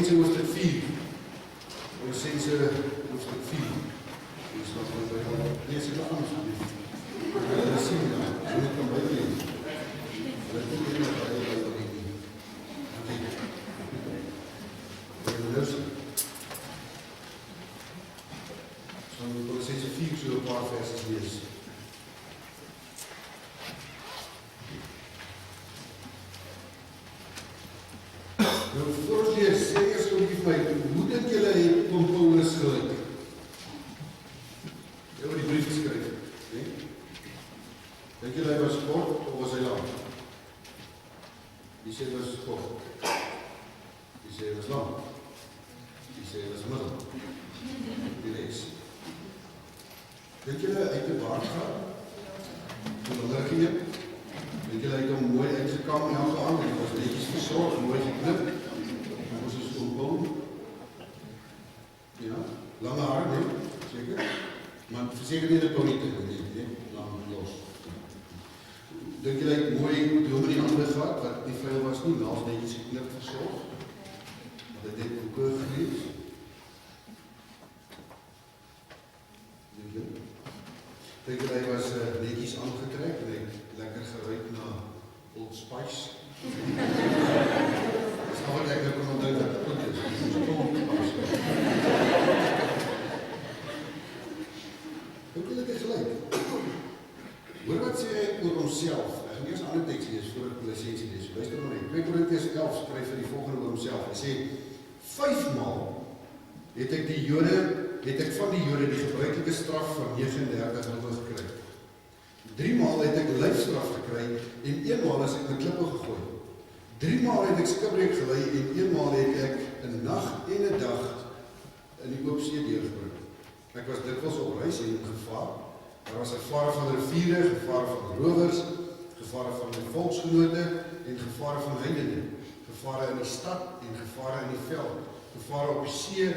Kolossense hoofstuk 4. Kolossense hoofstuk 4. Dis wat ons by lees het aan asseblief. Hulle sien dan, so net kan bylees. Hulle het nie meer by nie. So Kolossense 4 so 'n paar verse lees. Nou, voor ons lees, sê eers vir my, hoe dink julle het om Paulus gelyk? Jy het die brief geskryf, nee? Dink julle hy was kort of was hy lang? Wie sê hy was kort? Wie sê hy was lang? Wie sê hy was middel? Die reis. Dink julle uit die baard gaan? Van die liggie? Dink julle uit hom mooi uitgekam en aangehang en was netjies verzorg, mooi geknip? Ons is ombouw. Ja, lange haar, nee, zeker. Maar verzeker nie dat ponyte, nee, lang los. Dink jy like mooi dome die hande gehad, wat nie vuil was nie, naals netjies geknip verzorg. Wat het dit boeke gelees. Dink jy hy was netjies aangetrek en hy lekker geruik na Old Spice. Dis nou wat ek nou kon onthou dat het goed is. Hoe kan ek gelyk? Hoor wat sê hy oor homself? Ek gaan eers 'n ander teks lees voor ek Kolossense lees. Luister maar net. 2 Korintiërs 11 skryf hy die volgende oor homself. Hy sê 5 maal het ek van die Jode die gebruikelike straf van 39 gulden gekry. 3 maal het ek lyfstraf gekry en 1 maal is ek met klippe gegooi. 3 maal het ek skipbreek gelei en 1 maal het ek 'n nag en 'n dag in die oop see deurgebring. Ek was dikwels op reis en in gevaar. Daar was gevare van riviere, gevare van rowers, gevare van my volksgenote en gevare van heidene, gevare in die stad en gevare in die veld, gevare op die see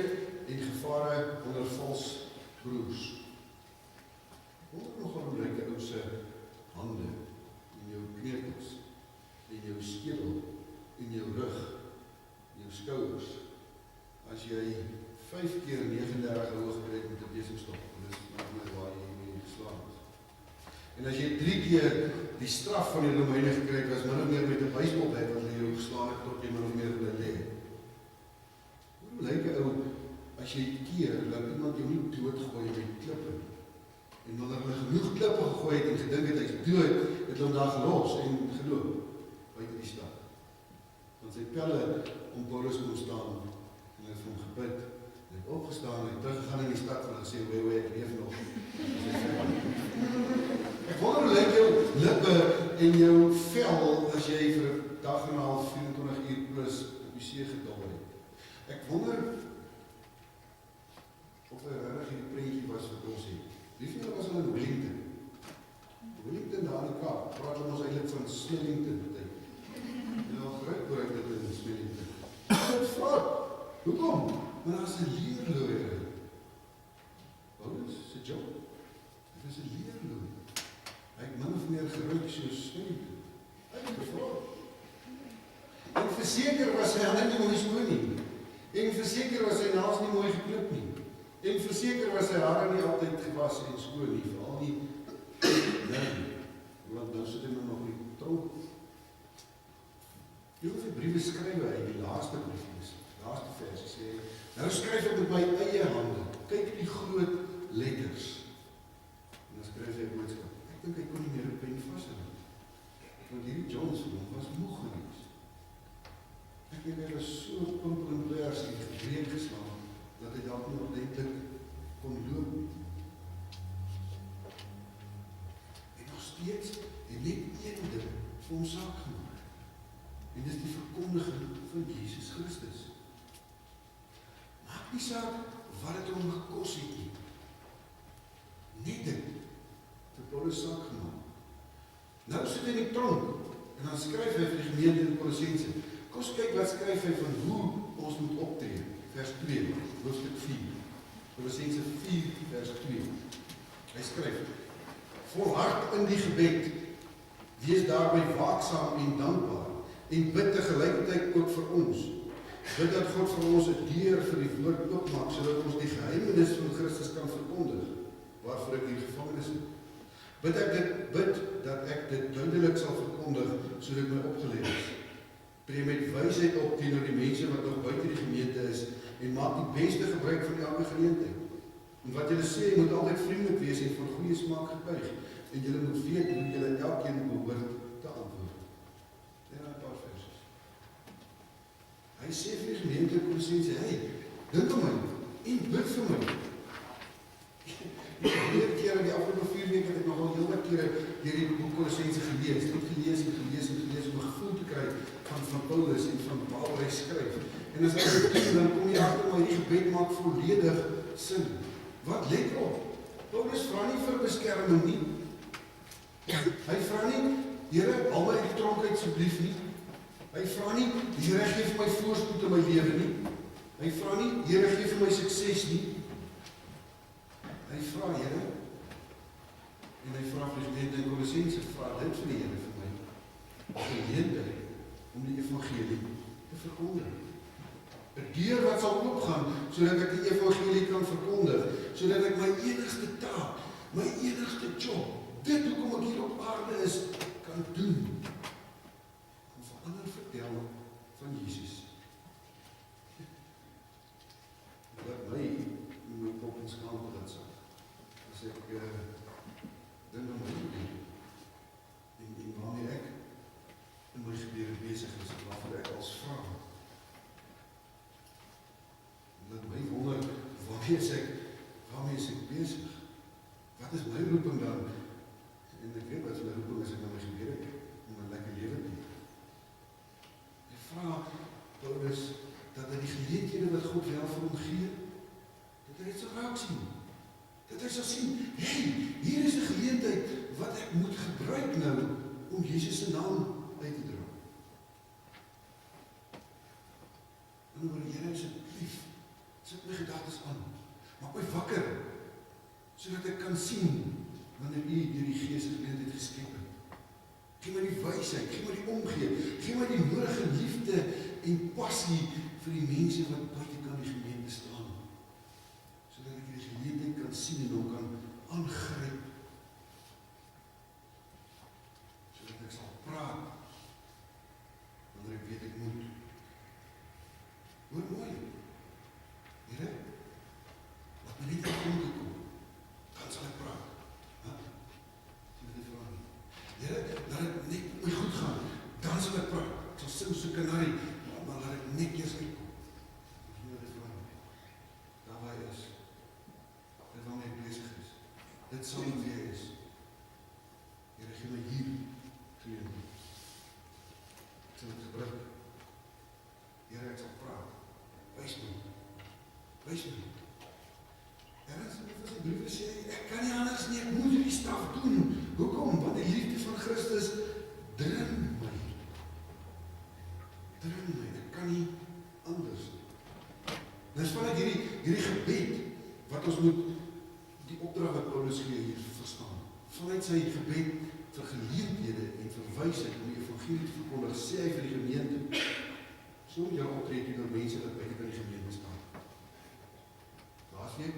en gevare onder vals broers. Wonder nog waarom lyk 'n ou se hande en jou kneukels en jou skedel en jou rug, jou skouers, as jy 5 keer 39 hoog kry met 'n besemstok, dis maar waar jy mee geslaan is. En as jy 3 keer die straf van die Romeine gekry het, was min of meer met 'n baseball bat wat hulle jou geslaan het tot jy min of meer bly lê. Hoe lyk 'n ou as jy keer dat iemand jou nie doodgooi met klippe? En wanneer hulle genoeg klippe gegooi het en gedink het hy is dood, het hulle hom daar gelos en geloop buite die stad. Want sy pelle om Paulus kom staan en hy het vir hom gebid. Hy het opgestaan en teruggegaan in die stad en gesê, wee, ek leef nog. Ek wonder hoe lyk jou lippe en jou vel as jy vir 'n dag en 'n half, 24 uur plus op die see gedal het. Ek wonder of hy regtig die prentjie was wat ons het. Wie van julle was al in Wellington? Wellington daar in die Kaap, praat ons eintlik van Smellington tyd. En al gebruik dit in Smellington. Dit vraag, hoekom? Maar daar is 'n leerloer. Paulus se job. Dit is 'n leerloer. Hy het min of meer geruik soos Smellington. Hy het gevraag. En verseker was sy hande nie mooi skoon nie. En verseker was sy naels nie mooi geknip nie. En verseker was sy hare nie altyd gewas en skoon nie, veral nie want nou sit hy nog in die tronk. Hoeveel briewe skryf hy, die laaste brief, laaste vers, sê, nou skryf ek met my eie hande, kyk die groot letters, en dan skryf hy boodskap. Ek dink hy kon nie meer 'n pen vashou, want hierdie Johnson was moeg gewees. Ek dink hy was so pimpel en pers en gebreek geslaan, dat hy dalk nie ordentlik kon loop. En nog steeds het net een ding vir hom saak gemaak. En dis die verkondiging van Jesus Christus. Maak nie saak wat het hom gekos het nie. Net dit vir Paulus saak gemaak. Nou sit hy in die tronk en dan skryf hy vir die gemeente in Kolossense. Kom ons kyk wat skryf hy van hoe ons moet optree. Vers 2, hoofstuk 4. Kolossense 4, vers 2. Hy skryf, volhard in die gebed, wees daarby waaksaam en dankbaar, en bid tegelijkertijd ook vir ons, Bid dat God vir ons 'n deur vir die woord oopmaak, sodat ons die geheimenis van Christus kan verkondig, waarvoor ek hier gevangenis het. Bid dat ek dit duidelik sal verkondig, sodat my opgeleid is. Tree met wysheid op teenoor die mense wat nog buite die gemeente is, en maak die beste gebruik van elke geleentheid. En wat julle sê, moet altyd vriendelik wees en van goeie smaak getuig, en julle moet weet hoe julle elkeen behoort te antwoord. En dan 'n paar versies. Hy sê vir die gemeente Kolossense, hey, dink aan my, en bid vir my. Die keer in die afgelope 4 weke het ek nogal heel wat kere deur die boek Kolossense gelees, om 'n gevoel te kry van Paulus en van waar hy skryf. En as ek dit doen, dan kom jy agter maar hierdie gebed maak volledig sin. Wat let op? Paulus vra nie vir beskerming nie. Hy vra nie, Here, haal my uit die tronk uit asseblief nie. Hy vra nie, Here, gee vir my voorspoed in my lewe nie. Hy vra nie, Here, gee vir my sukses nie. Hy vra, Here, en hy vra vir die gemeente in Kolossense, vra dit vir die Here vir my, geleentheid om die evangelie te verkondig. 'n Deur wat sal oopgaan, sodat ek die evangelie kan verkondig, sodat ek my enigste taak, my enigste job, dit hoekom ek hier op aarde is, kan doen. Om vir ander vertel van Jesus. Laat my in my kop en skaamte dat sal. As ek dink aan my gebed, en waarmee ek in my gebede besig is, waarvoor ek als vra. Laat my wonder, waarmee is ek besig? Wat is my roeping dan? En ek weet wat is my roeping as ek na my gebede kyk, om 'n lekker lewe te leef. Ek vra Paulus, dat hy die geleenthede wat God wel vir hom gee, dat hy dit sal raak sien. Dat hy sal sien, hey, hier is 'n geleentheid wat ek moet gebruik nou, om Jesus se naam uit te dra. En oor die Here asseblief, sit my gedagtes aan, maak my wakker, sodat ek kan sien, wanneer U deur die Gees geleentheid geskep het. Gee my die wysheid, gee my die omgee, gee my die nodige liefde en passie vir die mense wat buitekant die gemeente staan, sodat ek die geleentheid kan sien en hom kan aangryp, sodat ek sal praat, wanneer ek weet ek moet. Hoor mooi, Here, laat my net in kom, dan sal ek praat. Here, laat het net met my goed gaan, dan sal ek praat. Ek sal sing so kanarie, maar laat het net eers uitkom. Daar waar hy is, dit waarmee ek bezig is, dit sal nie wie hy is. Here, gee my hier geleentheid. Ek sal het gebruik. Here, ek sal praat. Wys my. Wys my. Ernst, as die briewe sê, ek kan nie anders nie, ek moet hierdie stap doen. Hoekom? Want die liefde van Christus dring my. Dring my, ek kan nie anders nie. Dis vanuit hierdie gebed, wat ons moet die opdrag wat Paulus gee hier verstaan. Vanuit sy gebed vir geleenthede en vir wysheid om die evangelie te verkondig, sê hy vir die gemeente, so moet jy optree teenoor mense wat buite by die gemeente staan. Laasweek,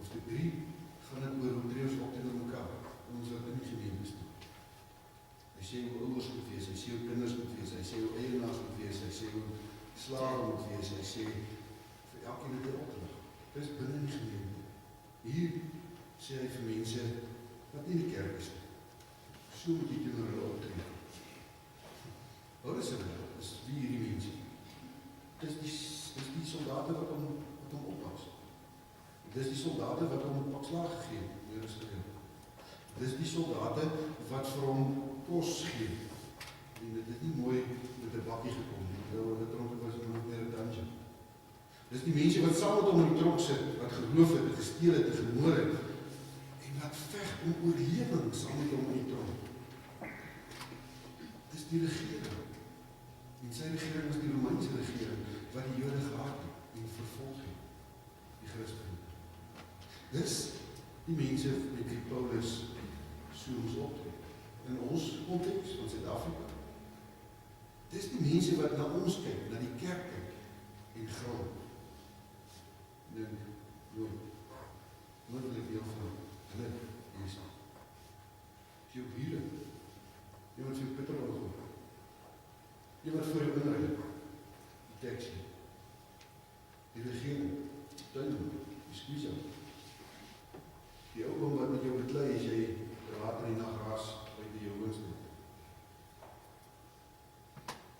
of die 3, gaan dit oor hoe tree ons op teenoor mekaar, ons wat in die gemeente staan. Hy sê hoe ouers moet wees, hy sê hoe kinders moet wees, hy sê hoe eienaars moet wees, hy sê hoe slawe moet wees, hy sê vir elkeen het 'n opdrag. Dis binne die gemeente. Hier sê hy vir mense wat nie in die kerk is nie. So moet jy teenoor hulle optree. Wat is dit? Dis wie hierdie mense? Dis die soldate wat hom oppas. Dis die soldate wat hom pak slaag gegee het. Dis die soldate wat vir hom kos gee. En dit het nie mooi met 'n bakkie gekom nie. Hulle tronk was nog meer 'n dungeon. Dis die mense wat saam met hom in die tronk sit, wat geloof het, gesteel het, gemoor het, en wat veg om oorlewing saam met hom in die tronk. Dis die regering. En sy regering was die Romeinse regering, wat die Jode gehaat het en vervolg het, die Christene. Dis die mense met wie Paulus so ons optree. In ons konteks van Suid-Afrika. Dis die mense wat na ons kyk, na die kerk kyk, en grond. Dink, nooit wil ek deel van hulle wees. As jy op hierdie, jy wat vir jou bitter onthoor, jy wat vir jou inrui, die teksie, die regering, die tuin, die squeeze, die ou oom wat met jou beklei, as jy water in die nagraas, uit die jou woonste.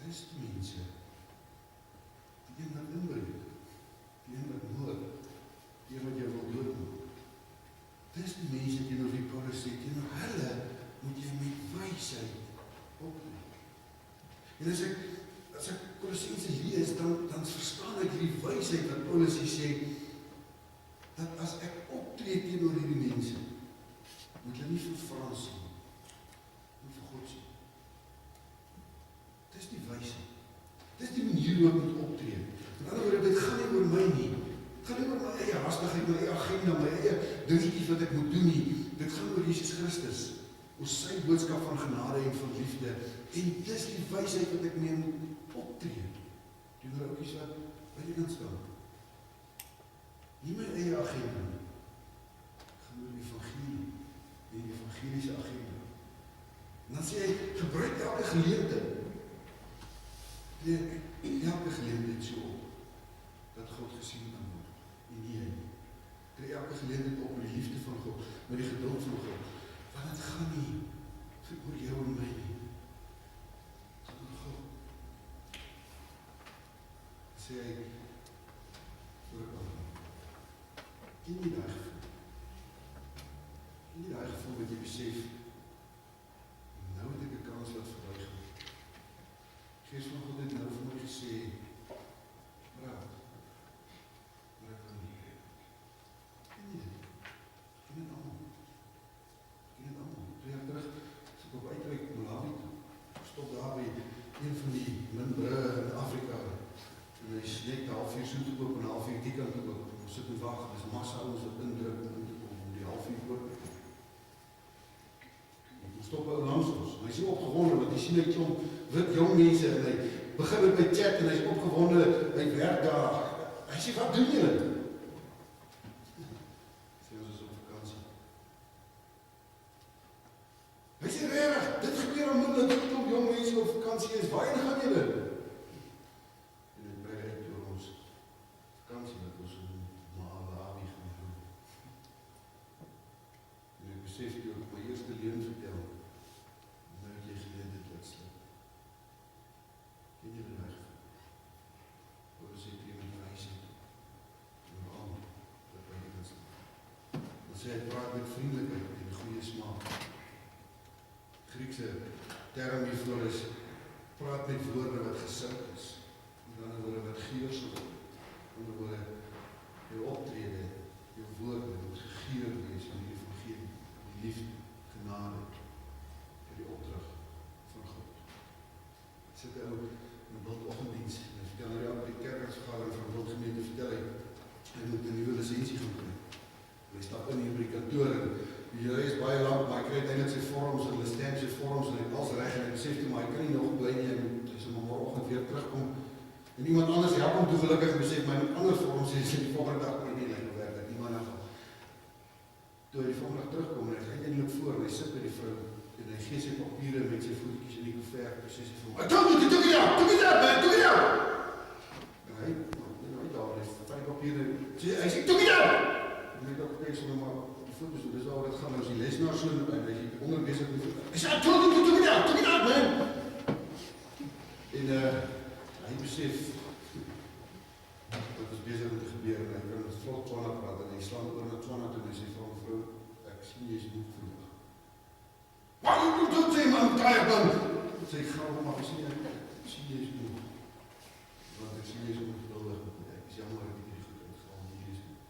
Dis die mense, die een wat inbreek, die een wat moord, die een wat jou wil doodmaak. Dis die mense teenoor wie Paulus sê, teenoor hulle moet jy met wysheid optree. En as ek Kolossense lees, dan verstaan ek die wysheid wat Paulus hier sê, dat as ek optree teenoor hierdie mense, moet hulle nie vir Frans sien, maar vir God sien. Dis die wysheid. Dis die manier hoe ek moet optree. In ander woorde, dit gaan nie oor my nie. Dit gaan nie oor my eie hastigheid, my eie agenda, my eie dingetjies wat ek moet doen nie. Dit gaan oor Jesus Christus. Ons sy boodskap van genade en van liefde. En dis die wysheid wat ek mee moet optree. Teenoor oukies wat by die kant staan. Nie my eie agenda nie. Dit gaan oor die evangelie. En die evangeliese agenda. En dan sê hy, gebruik elke geleentheid. Elke geleentheid so op, dat God gesien kan word, en nie hy. Kry elke geleentheid op met die liefde van God, met die geduld van God, want het gaan nie oor jou en my nie. Het gaan oor God. Sê hy, voor ek aan, ken jy die gevoel? Ken jy die gevoel wat jy besef, nou het ek 'n kans wat verby gaan. Gees van God het nou vir my gesê, praat, maar ek kan nie. Ken jy dit? Ken dit allemaal. Ken dit allemaal. 2 jaar terug, as ek op uitreik Malawi toe, stop daar by een van die minbrugge in Afrika, en hy is net 'n halfuur so toe oop en 'n halfuur die kant toe oop, ons sit en wag, dis massa ons wat indruk om die halfuur oop. Ons stop langs ons, en hy is opgewonde, want hy sien hy klomp wit jong mense, en hy begin met my chat, en hy is opgewonde, hy werk daar, hy sê, wat doen julle? Sê, ons is op vakansie. Hy sê, regtig, dit gebeur onmiddellik, dat klomp jong mense op vakansie is, waarheen gaan julle? En hy brei uit door ons vakansie, dat ons in Malawi gaan doen. En ek besef toe ek my eerste leuen vertel, nou het jy geleentheid laat slip. Ken jy die gevoel? Paulus sê jy met wysheid, en almal wat by jy is. Dan sê hy, praat met vriendelikheid en goeie smaak. Griekse term hiervoor is, praat met woorde wat gesink is, en dan woorde wat geursel, en dan woorde jou optrede, jou woorde moet gegeur wees van die evangelie, die liefde, genade, vir die opdrag van God. Ek sit ook in die Wildoggenddienst, en ek vertel nou die kerkradsvergadering van die Wildgemeente vertel hy moet 'n nuwe lisensie gaan kry. Hy stap in hier by die kantoor, en die julle is baie lank, maar hy kry uiteindelik sy vorms, en hulle stem sy vorms, en hy het als reg, en hy besef toe, maar hy kan nie nog bly nie, en hy sal maar morgenoggend weer terugkom, en iemand anders help hom toe gelukkig, besef, maar hy moet ander vorms, en hy sê die volgende dag, nie lyn werk, dat niemand af. Toe hy die volgende dag terugkom, en hy gaan eindelijk voor, en hy sit by die vrou, en hy gee sy papiere met sy voetjies in die koevert, en sê sy vir hom, I took it out, man, took it out! En hy daar, hy van die papiere, hy sê, took it out! En hy dacht, kijk, so maar, die foto's, dis waar dit gaan, as die lesenaar so, en hy is onder bezig met die, hy sê, I took it out, man! En hy besef, wat is bezig om te gebeur, en hy kan het vlot Tswana praat, en hy slaan oor na Tswana toe, en hy sê, vrou, ek sien jy is moe vandag. Wat moet jy doen, sê man, kijk man! En sê, ga maar, ek sien jy is moe. Want ek sien jy is ongeduldig, ek is jammer, ek het nie goed uitgehaal, hier is moe.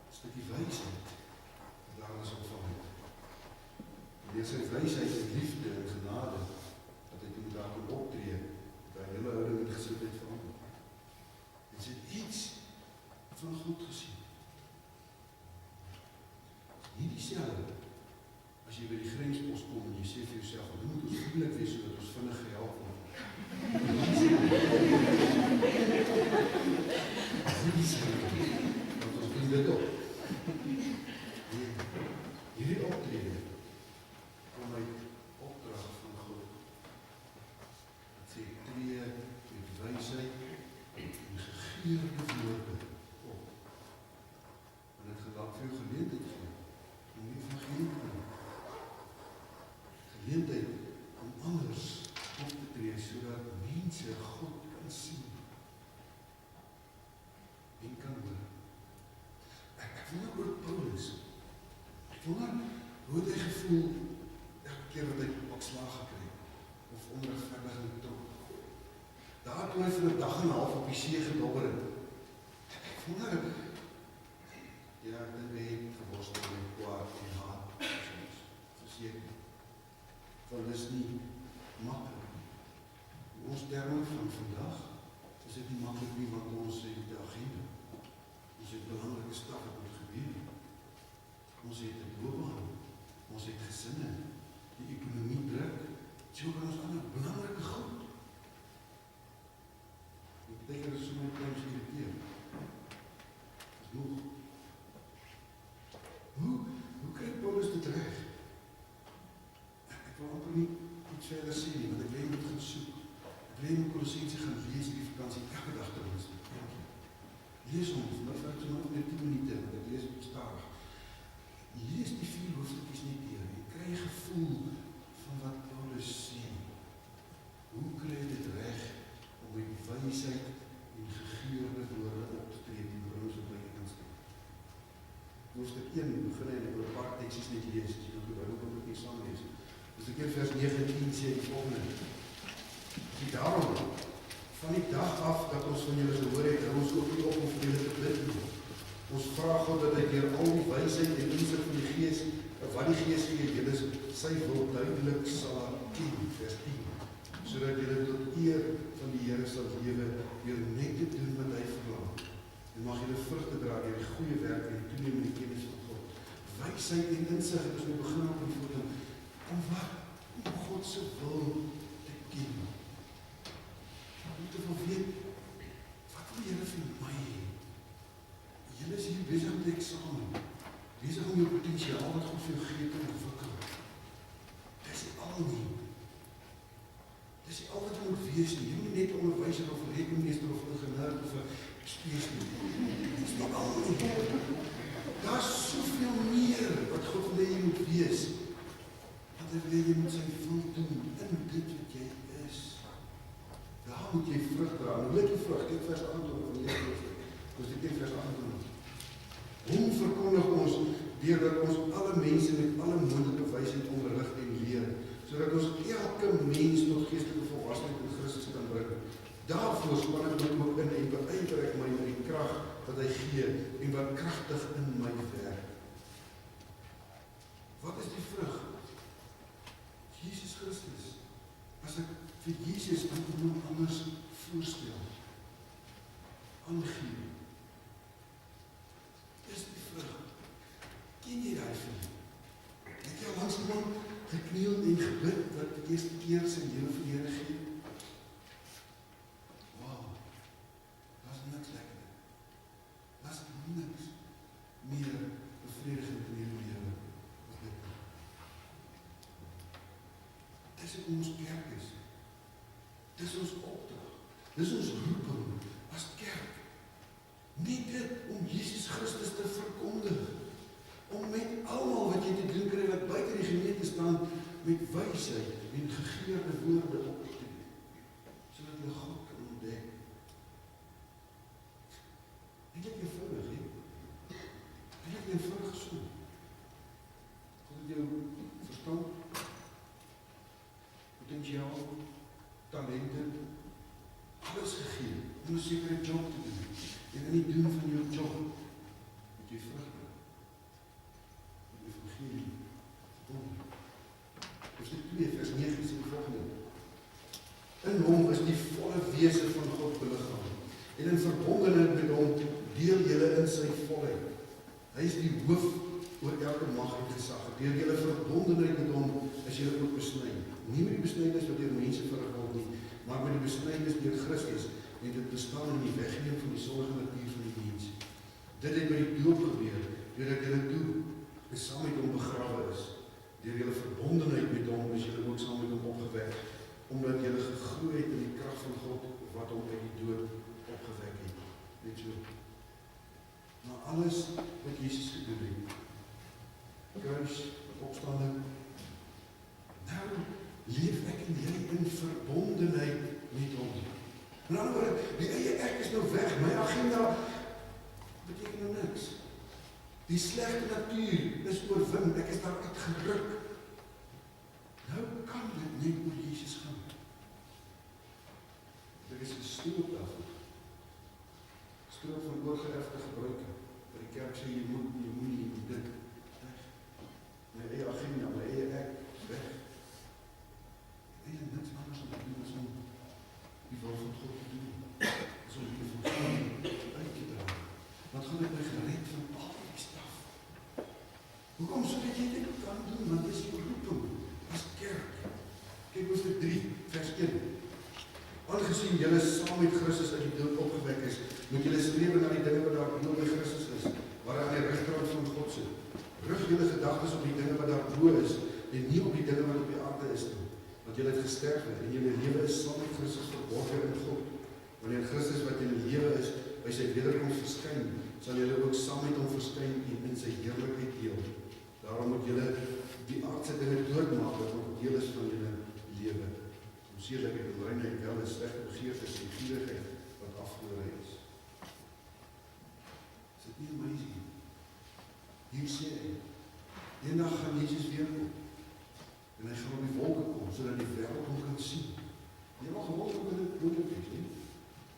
Een stukkie wysheid, daar is opvang. Deur sy wysheid en liefde en genade, dat hy moet daar kon optree, dat hy hele houding en gesindheid verander. En sy het iets van God gesien. Nie dieselfde, as jy by die grenspost kom en jy sê vir jouself, nou moet ons vriendelik wees, sodat ons vinnig gehelp word. gegeurde woorde op. En dit gedagte vir jou geleentheid gee, om die evangelie te doen. Geleentheid om anders op te tree, sodat mense God kan sien en kan hoor. Ek wonder oor Paulus. Ek wonder hoe het hy gevoel elke keer wat hy opslag gekry of onregverdig trok. Daar toe hy vir 'n dag en 'n half op die see gedobber het. Ek wonder, ja, ek dink hy het geworstel met kwaad en haat soms, verseker. Want dit is nie maklik. Ons terme van vandag is dit nie maklik nie, want ons het die agenda. Ons het belangrike stap wat moet gebeur. Ons het 'n loopbaan. Ons het gesinne. Die ekonomie druk. So kan ons ander belangrike goed. Ek dink dat so my kleins irriteer. Dis nog. Hoe kry Paulus dit reg? Ek wil amper nie iets verder sê nie, want ek wil moet gaan soek. Ek wil in Kolossense gaan lees die vakansie elke dag te lees. Lees hom, nou vat ek so nog net 10 minute, want ek lees op stadig. Lees die 4 hoofstukkies net deur. Jy kry 'n gevoel van wat Paulus sê. Hoe kry jy dit reg om met wysheid en gegeurde woorde op te tree die broers op my kan sê? Hoofstuk 1 begin en ek wil 'n paar teksies net lees, as jy nog die Bybel kan ook nie saam lees. Hoofstuk 1 vers 9 en 10 sê die volgende. Die daarom, van die dag af dat ons van julle gehoor het, hou ons ook nie op om vir julle te bid nie. Ons vra God dat hy deur al die wysheid en insig van die Gees, wat die Gees gee, julle sy wil duidelik sal ken, vers 10, sodat julle tot eer van die Here sal lewe, deur net te doen wat hy verlang. En mag julle vrugte dra deur die goeie werk en die toenemende kennis van God. Wysheid en insig het ons nou begin op die voet om wat? Om God se wil te ken. Om te wil weet, wat wil Here vir my hê? Julle is hier besig met eksamen, besig om jou potensiaal wat God vir jou gee te ontwikkel. Dis nie al nie. Dis nie al wat jy moet wees nie. Jy moet nie net 'n onderwyser of 'n rekenmeester of 'n ingenieur of 'n spees nie. Dis nie al nie. Daar's soveel meer wat God wil hê jy moet wees. Want hy wil hê jy moet sy wil doen in dit wat jy is. Daar moet jy vrug dra. Nou let jy vrug, dit vers 28 van die Eerste. Dus dit vers 28. Hom verkondig ons deurdat ons alle mense met alle moontlike wysheid onderrig en leer, sodat ons elke mens tot geestelike volwassenheid in Christus kan bring. Daarvoor span ek my ook in en beywer ek my met die krag wat hy gee en wat kragtig in my werk. Wat is die vrug? Jesus Christus. As ek vir Jesus aan anders voorstel, aangee, is die vrug. Ken jy daai vrug? Het jy al langs iemand gekniel en gebid wat die eerste keer sy lewe vir die Here gee? Wow, dat is niks lekker. Dat is niks meer bevredigend in die lewe as dit. Dis wat ons kerk is. Dis ons opdrag. Dis ons roeping as kerk. Nie dit om Jesus Christus te verkondig. Om met almal wat jy te doen kry wat buite die gemeente staan, met wysheid en gegeurde woorde op te doen. Sodat hulle God kan ontdek. En dit eenvoudig, hè? En dit eenvoudig so. God het jou verstand, potensiaal, talente, alles gegee om 'n sekere job te doen. En in die doen van jou job moet jy vrug bring. Die evangelie verkondig. Hoofstuk 2 vers 9 is die volgende. In hom is die volle wese van God beliggaam. En in verbondenheid met hom deel julle in sy volheid. Hy is die hoof oor elke mag en gesag. Deur julle verbondenheid met hom is julle ook besny. Nie met die besnydenis wat deur mense verrig word nie, maar met die besnydenis deur Christus. En dit bestaan in die wegneem van die sondige natuur van die mens. Dit het by die doop gebeur, deurdat julle toe saam met hom begrawe is. Deur julle verbondenheid met hom is julle ook saam met hom opgewek, omdat julle gegroei het in die krag van God wat hom uit die dood opgewek het. alles wat Jesus gedoen het. Kruis, opstanding. Nou leef ek en jy in verbondenheid met hom. In ander woorde, die eie ek is nou weg, my agenda beteken nou niks. Die slegte natuur is oorwin, ek is daar uitgeruk. Nou kan dit net oor Jesus gaan. Dit is gestoot daarvan. Gestoot van oorgeërfde gebruike. Waar die kerk sê, jy moet nie dit. My eie agenda, my eie ek, is weg. En niks anders om te doen is om die wil van God te doen. Is om die wil van God uit te dra. Wat gaan ek my gered van al die staf? Hoekom sodat jy dit kan doen? Want dit is jou roeping as kerk. Kyk hoofstuk 3, vers 1. Aangesien julle saam met Christus uit die dood opgewek is, moet julle streef na die dinge wat daar bo by Christus is, waar hy aan die regterkant van God sit. Rig julle gedagtes op die dinge wat daar bo is, en nie op die dinge wat op die aarde is nie. Want julle het gesterf en julle lewe is saam met Christus verborge in God. Wanneer Christus wat in die lewe is, by sy wederkoms verskyn, sal julle ook saam met hom verskyn en in sy heerlikheid deel. Daarom moet julle die aardse dinge doodmaak wat nog deel is van julle lewe. Om seerlikheid en reinheid wel is slegte begeertes en gierigheid wat afgeloei is. Is dit nie amazing? Hier sê hy, eendag gaan Jesus weer kom. En hy gaan op die wolke kom, sodat die wêreld hom kan sien. Jy mag gewoon ook in dit moeilik wees, nie?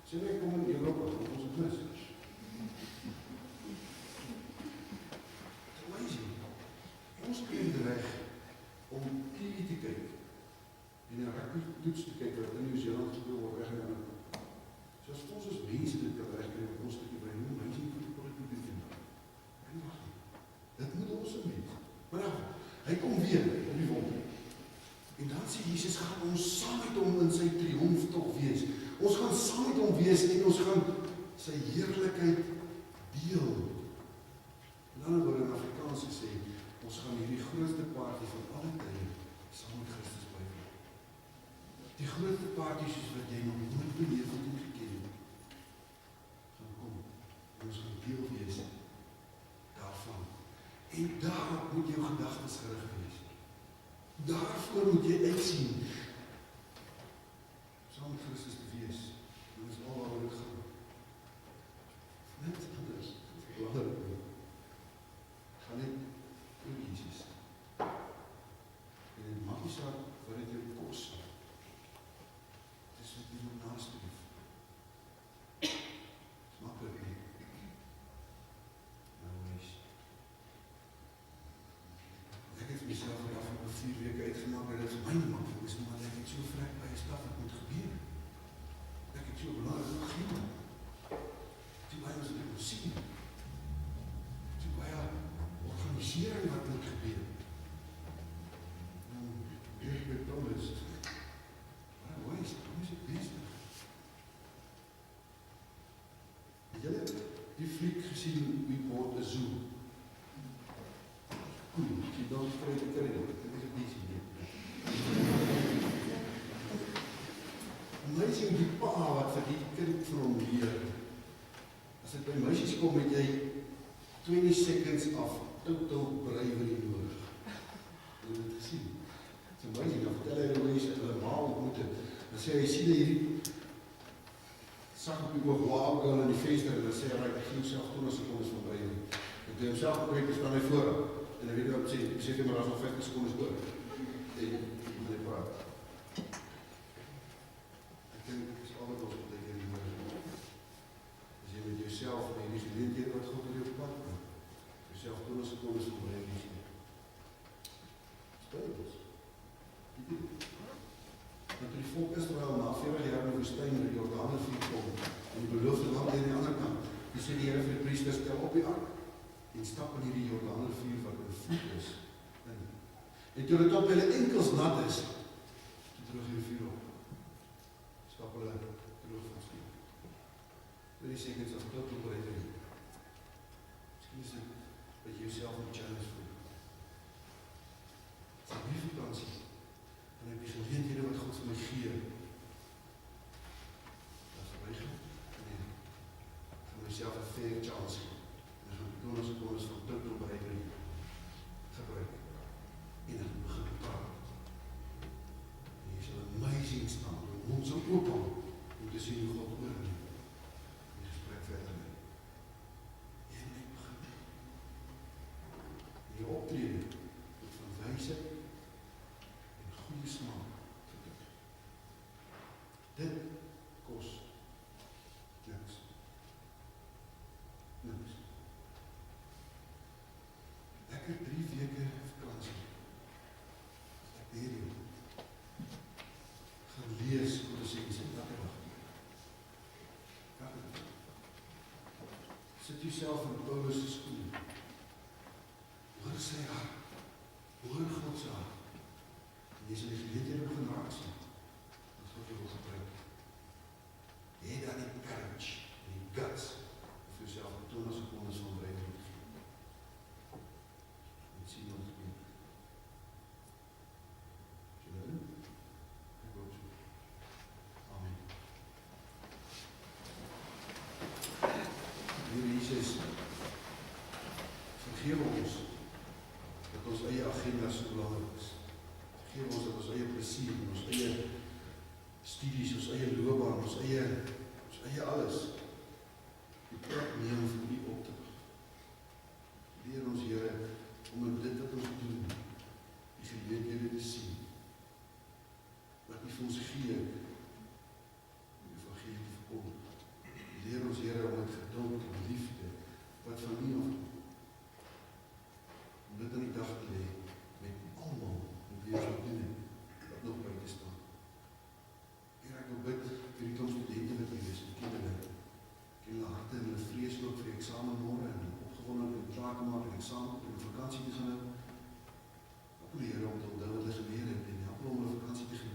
Sê my, kom in Europa, want ons het mis. It's amazing. Ons kry die reg om TV te kyk en 'n rugby toets te kyk wat in Nieu-Seeland gespeel word reg en aan. So as ons as mense dit kan regkry op ons stukkie by hoe mense nie goed politiek doen. En wag nie. Dit moet ons mens. Maar nou, hy kom weer op die wolk. En dan sê Jesus, gaan ons saam met hom in sy triomftog wees. Ons gaan saam met hom wees en ons gaan sy heerlikheid deel. In ander woorde in Afrikaans gesê, ons gaan hierdie grootste party van alle tye saam met Christus bywoon. Die grootste party soos wat jy nog nooit beleef het en geken het, gaan kom. En ons gaan deel wees daarvan. En daarop moet jou gedagtes gerig wees. Daarvoor moet jy uitsien. Saam met Christus te wees. Dit is al waaroor dit gaan. Net anders. Dit is belangrik. Gaan net oor Jesus. En dit maak nie saak wat dit jou kos. Dit is wat jy moet nastreef. Dit is maklik nie. Nou wees. Ek het myself die afgelope 4 weke uitgemaak dat dit vir my nie maklik is, maar ek het so vrek by 'n stap wat moet gebeur. Ek het so belangrik gegee. Die baie ons dit moet sien. Die baie organisering wat moet gebeur. Ek het Thomas. Maar hoe is dit bezig? Het julle die fliek gesien, We Bought a Zoo? Goed, as jy dan kry die kry dit. Dit is 'n diesie nie. Amazing die pa wat vir die kind van hom leer. As dit by meisies kom, het jy 20 seconds af total bravery nodig. Jy het dit gesien. It's amazing, dan vertel hy hoe hy hulle ma ontmoet het. Dan sê hy, sien hierdie sak op die oog, wow, girl in die venster, en dan sê hy, ek gee homself 20 secondes van bravery. En toe homself gepreek, dan staan hy voor hom. En dan weet jy wat sê, ek sê vir maar, as nog 50 secondes oor. En ek moet hy praat. Ek dink, dit is al wat ons betekent in die as jy met jouself en die geleentheid wat God in jou pad kom, jouself 20 secondes van bravery sê. Spijbels. Dat die volk Israel na 40 jaar in die woestyn in die Jordaanrivier kom en die beloofde land aan die ander kant. Toe sê die Here vir die priesters, stel op die ark en stap in hierdie Jordaanrivier wat oorvloed is in. En toe dit op hulle enkels nat is, toe droog die rivier op. Stap hulle droog van skien. 20 seconds of tot bravery. Miskien is dit dat jy jouself moet challenge voel. Dit is 'n nuwe vakansie. En ek die geleenthede wat God vir my gee, dat verby gaan. Nee, vir myself 'n fair chance gee. En gaan toon ons van totalbereiding gebruik. En dan begin praat. En jy sal amazing staan, jou mond sal open, om te sien hoe God oorneem. Die gesprek verder mee. En net begin. En jou optrede, moet van wysheid en goeie smaak verdig. Dit kos niks. Niks. Ek het 3 weke vakansie. Ek weet nie. Gaan lees Kolossense elke dag. Elke dag. Sit jouself in Paulus' skoene. Hoor sy hart. Hoor God se hart. En jy sal die geleenthede begin raak sien. Dat God jou wil gebruik. Jy het dan die courage en die guts of jouself betoon as 'n kondes van bereiding te gee. En sien wat gebeur. Sien jy? Ek hoop so. Amen. Here Jesus, vergewe ons dat ons eie agenda so belangrik is. Vergewe ons dat ons eie plesier, ons eie studies, ons eie loopbaan, ons eie alles, die plek neem vir die op te rig. Leer ons, Here, om in dit wat ons doen, die geleenthede te sien, wat nie vir ons gee, om die evangelie te verkondig. Leer ons, Here, om met geduld en liefde, wat van nie afkom, om dit in die dag te lê, met almal, met wie ons op doen het, wat nog buiten staan. Here, ek wil bid vir die klomp studente wat hier is, die kinderen. Ken hulle harte en hulle vrees ook vir die examen môre en opgewonde en klaar te maak en examen en vakansie te gaan hou. Ek wil die Here om te onthou wat hulle geleer het en help hulle om hulle vakansie te geniet.